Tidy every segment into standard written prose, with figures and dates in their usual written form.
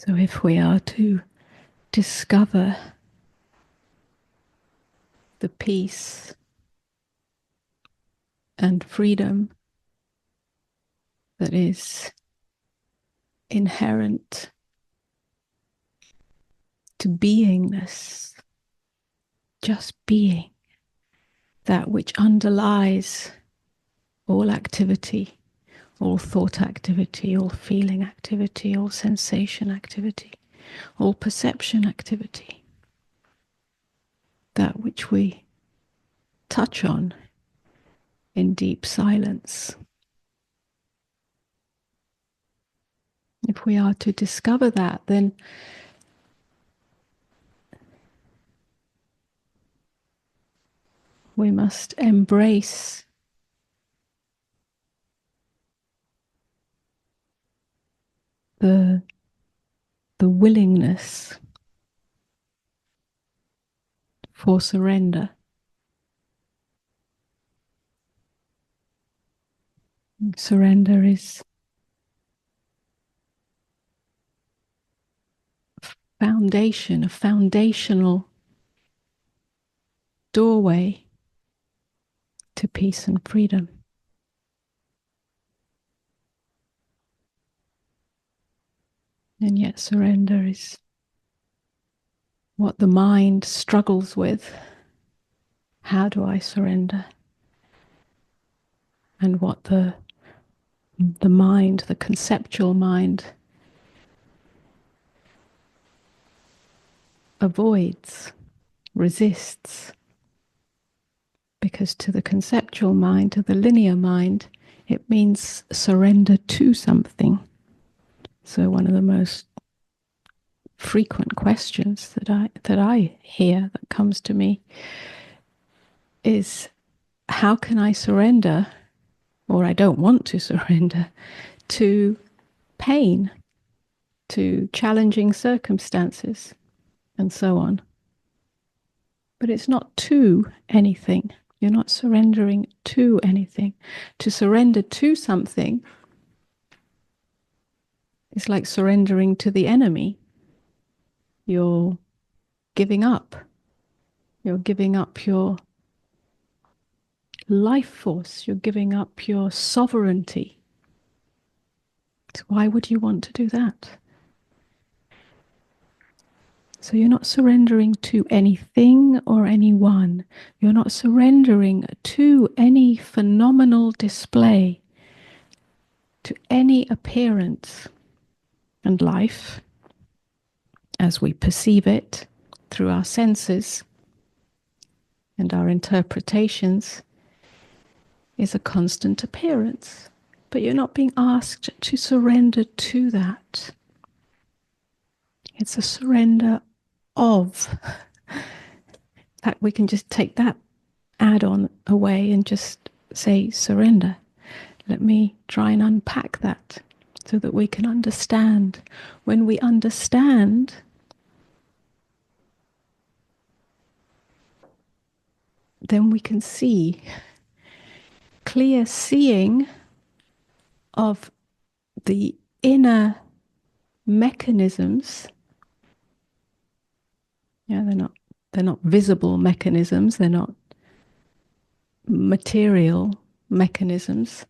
So if we are to discover the peace and freedom that is inherent to beingness, just being, that which underlies all activity, all thought activity, all feeling activity, all sensation activity, all perception activity, that which we touch on in deep silence. If we are to discover that, then we must embrace the willingness for surrender. Surrender is foundation, a foundational doorway to peace and freedom. And yet surrender is what the mind struggles with. How do I surrender? And what the mind, the conceptual mind, avoids, resists. Because to the conceptual mind, to the linear mind, it means surrender to something. So one of the most frequent questions that I hear, that comes to me, is how can I surrender, or I don't want to surrender, to pain, to challenging circumstances, and so on. But it's not to anything. You're not surrendering to anything. To surrender to something is like surrendering to the enemy. You're giving up. You're giving up your life force. You're giving up your sovereignty. So why would you want to do that? So you're not surrendering to anything or anyone. You're not surrendering to any phenomenal display, to any appearance. And life, as we perceive it through our senses and our interpretations, is a constant appearance. But you're not being asked to surrender to that. It's a surrender of. That we can just take that add-on away and just say surrender. Let me try and unpack that so that we can understand. When we understand, then we can see. Clear seeing of the inner mechanisms. Yeah, they're not visible mechanisms, they're not material mechanisms,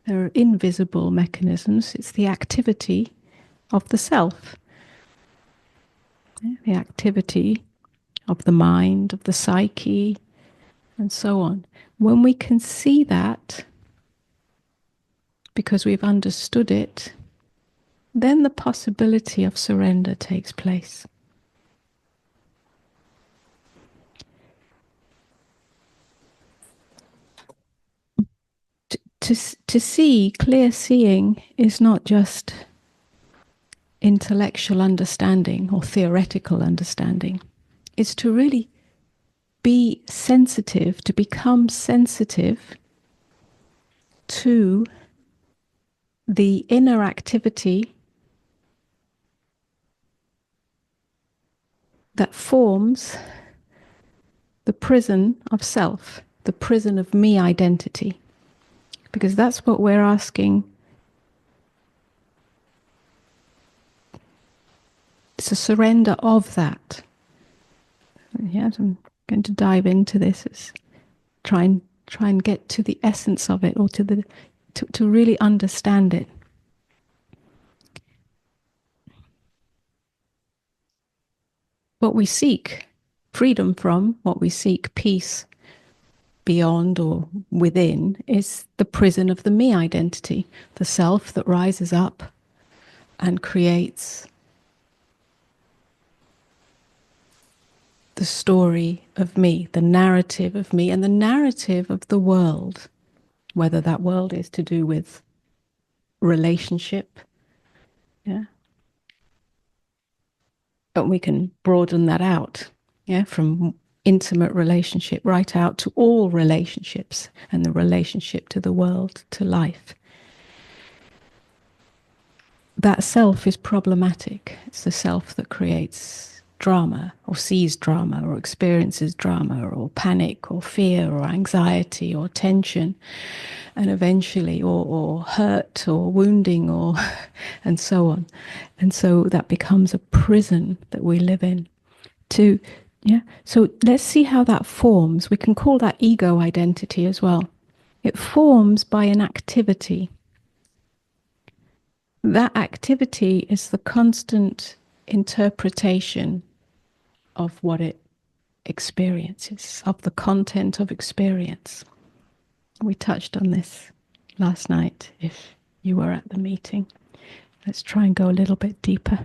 they're invisible mechanisms. It's the activity of the self, the activity of the mind, of the psyche, and so on. When we can see that, because we've understood it, then the possibility of surrender takes place. To see, clear seeing, is not just intellectual understanding or theoretical understanding. It's to really be sensitive, to become sensitive to the inner activity that forms the prison of self, the prison of me identity. Because that's what we're asking It's a surrender of that. Yes, I'm going to dive into this. It's try and get to the essence of it, or to really understand it. What we seek freedom from, what we seek peace beyond or within, is the prison of the me identity, the self that rises up and creates the story of me, the narrative of me, and the narrative of the world, whether that world is to do with relationship, yeah, but we can broaden that out, yeah, from intimate relationship right out to all relationships and the relationship to the world, to life. That self is problematic. It's the self that creates drama, or sees drama, or experiences drama, or panic, or fear, or anxiety, or tension, and eventually, or hurt, or wounding, or and so on. And so that becomes a prison that we live in. So let's see how that forms. We can call that ego identity as well. It forms by an activity. That activity is the constant interpretation of what it experiences, of the content of experience. We touched on this last night if you were at the meeting. Let's try and go a little bit deeper.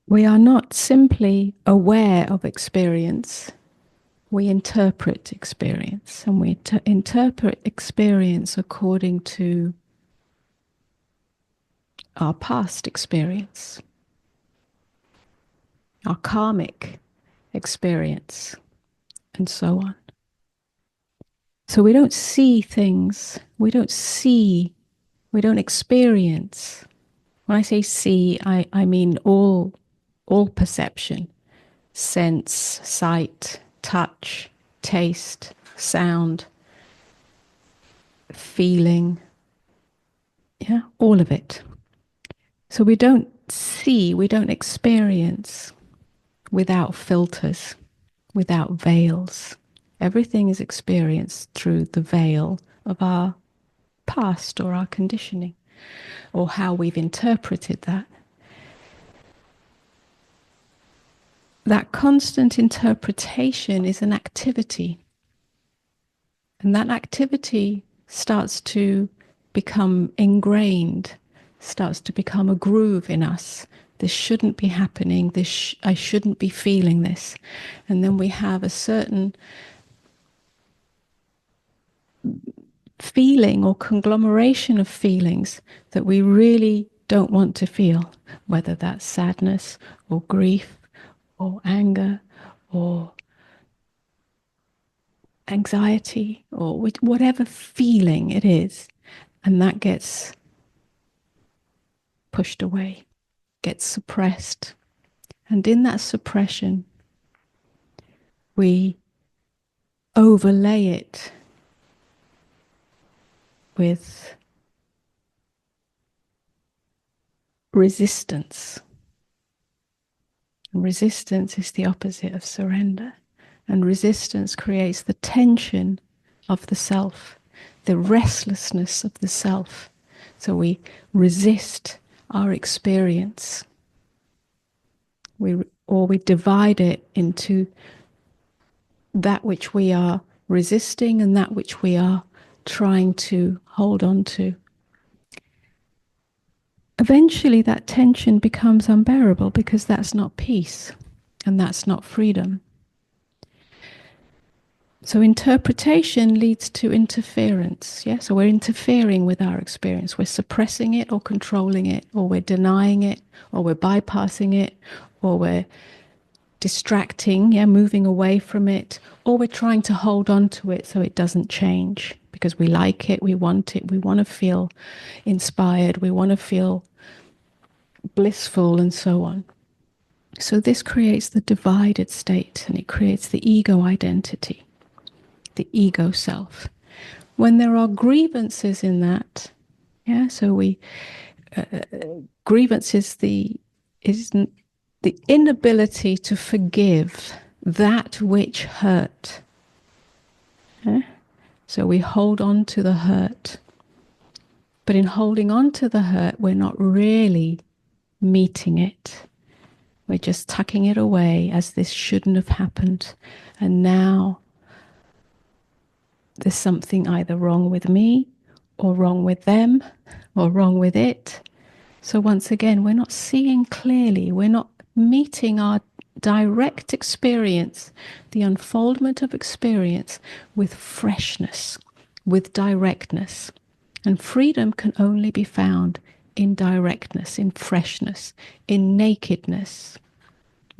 We are not simply aware of experience. We interpret experience, and we interpret experience according to our past experience, our karmic experience, and so on. So we don't see things, we don't experience. When I say see, I mean all perception, sense, sight, touch, taste, sound, feeling, yeah, all of it. So we don't see, we don't experience without filters, without veils. Everything is experienced through the veil of our past or our conditioning, or how we've interpreted that. That constant interpretation is an activity. And that activity starts to become ingrained, starts to become a groove in us. This shouldn't be happening. I shouldn't be feeling this. And then we have a certain feeling or conglomeration of feelings that we really don't want to feel, whether that's sadness or grief or anger or anxiety or whatever feeling it is. And that gets pushed away, gets suppressed. And in that suppression, we overlay it with resistance. And resistance is the opposite of surrender. And resistance creates the tension of the self, the restlessness of the self. So we resist our experience. We divide it into that which we are resisting and that which we are trying to hold on to. Eventually that tension becomes unbearable because that's not peace and that's not freedom. So interpretation leads to interference. Yeah? So we're interfering with our experience. We're suppressing it or controlling it, or we're denying it, or we're bypassing it, or we're distracting, moving away from it, or we're trying to hold on to it so it doesn't change because we like it, we want to feel inspired, we want to feel blissful, and so on. So this creates the divided state, and it creates the ego identity, the ego self. When there are grievances in that, yeah, so grievance is the inability to forgive that which hurt. Yeah? So we hold on to the hurt. But in holding on to the hurt, we're not really meeting it. We're just tucking it away as this shouldn't have happened. And now there's something either wrong with me, or wrong with them, or wrong with it. So once again, we're not seeing clearly. We're not meeting our direct experience, the unfoldment of experience, with freshness, with directness. And freedom can only be found in directness, in freshness, in nakedness,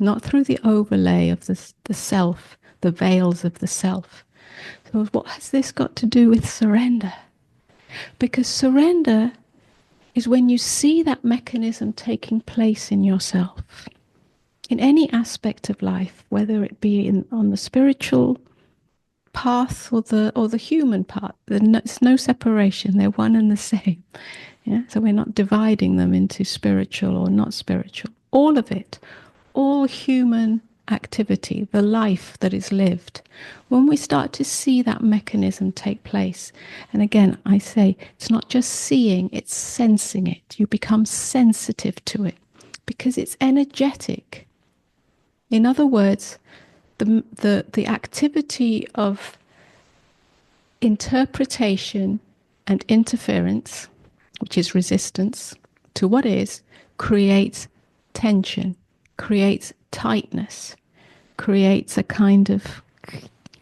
not through the overlay of the self, the veils of the self. So what has this got to do with surrender? Because surrender is when you see that mechanism taking place in yourself, in any aspect of life, whether it be on the spiritual path or the human path. There's no separation. They're one and the same. Yeah? So we're not dividing them into spiritual or not spiritual. All of it, all human activity, the life that is lived, when we start to see that mechanism take place, and again, I say, it's not just seeing, it's sensing it. You become sensitive to it because it's energetic. In other words, the activity of interpretation and interference, which is resistance to what is, creates tension, creates tightness, creates a kind of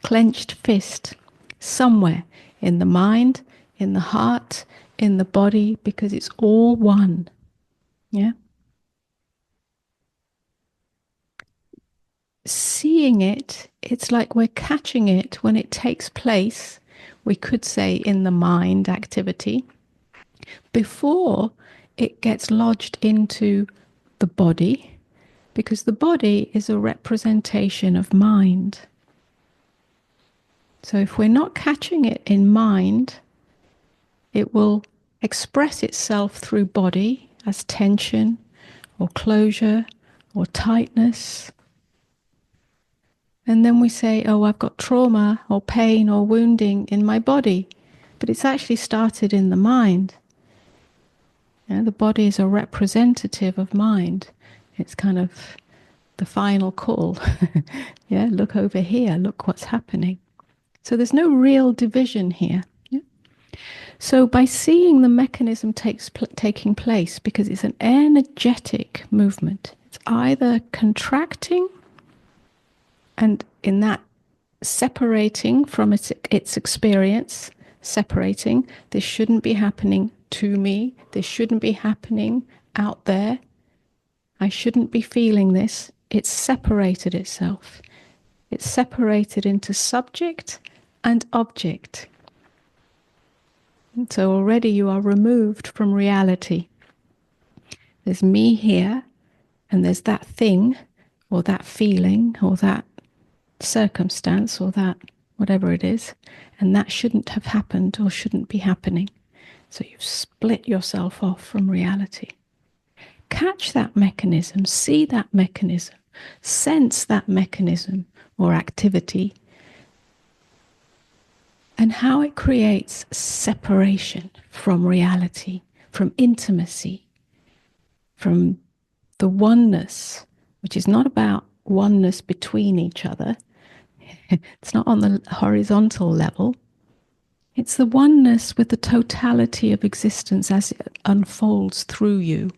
clenched fist somewhere in the mind, in the heart, in the body, because it's all one. Yeah. Seeing it, it's like we're catching it when it takes place, we could say in the mind activity, before it gets lodged into the body, because the body is a representation of mind. So if we're not catching it in mind, it will express itself through body as tension or closure or tightness. And then we say, oh, I've got trauma or pain or wounding in my body. But it's actually started in the mind. Yeah, the body is a representative of mind. It's kind of the final call. Yeah, look over here, look what's happening. So there's no real division here. Yeah? So by seeing the mechanism taking place, because it's an energetic movement, it's either contracting, and in that separating from its experience, separating, this shouldn't be happening to me, this shouldn't be happening out there, I shouldn't be feeling this. It's separated itself. It's separated into subject and object. And so already you are removed from reality. There's me here, and there's that thing, or that feeling, or that circumstance, or that whatever it is, and that shouldn't have happened or shouldn't be happening. So you've split yourself off from reality. Catch that mechanism, see that mechanism, sense that mechanism or activity, and how it creates separation from reality, from intimacy, from the oneness, which is not about oneness between each other. It's not on the horizontal level. It's the oneness with the totality of existence as it unfolds through you.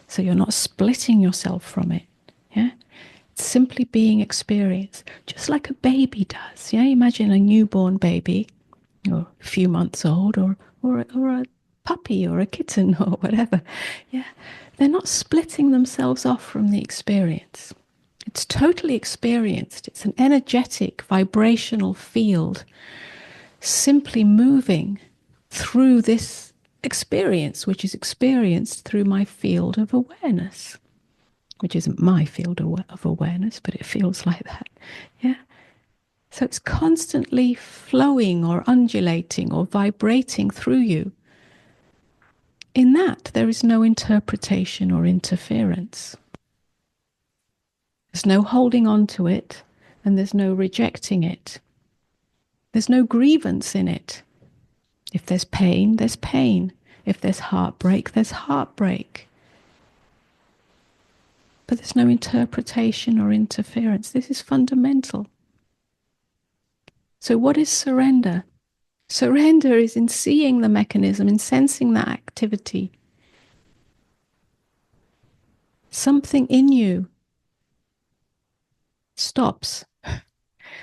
So you're not splitting yourself from it. Yeah? It's simply being experienced, just like a baby does. Yeah? Imagine a newborn baby, or a few months old, or a puppy, or a kitten, or whatever. Yeah? They're not splitting themselves off from the experience. It's totally experienced. It's an energetic, vibrational field, simply moving through this experience, which is experienced through my field of awareness, which isn't my field of awareness, but it feels like that. Yeah. So it's constantly flowing or undulating or vibrating through you. In that, there is no interpretation or interference. There's no holding on to it, and there's no rejecting it. There's no grievance in it. If there's pain, there's pain. If there's heartbreak, there's heartbreak. But there's no interpretation or interference. This is fundamental. So what is surrender? Surrender is in seeing the mechanism, in sensing that activity. Something in you stops.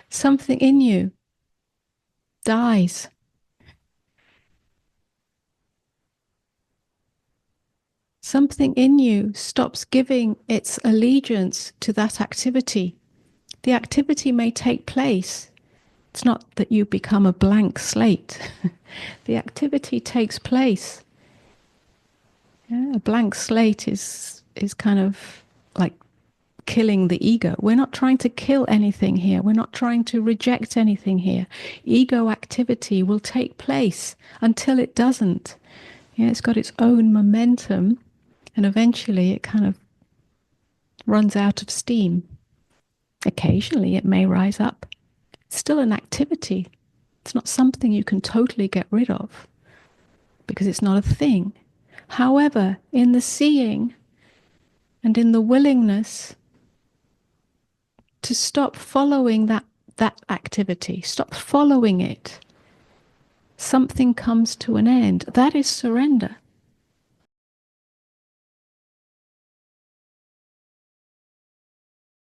Something in you dies. Something in you stops giving its allegiance to that activity. The activity may take place. It's not that you become a blank slate. The activity takes place. Yeah, a blank slate is kind of like killing the ego. We're not trying to kill anything here. We're not trying to reject anything here. Ego activity will take place until it doesn't. Yeah, it's got its own momentum, and eventually it kind of runs out of steam. Occasionally it may rise up. It's still an activity. It's not something you can totally get rid of because it's not a thing. However, in the seeing and in the willingness to stop following that activity, stop following it, something comes to an end. That is surrender.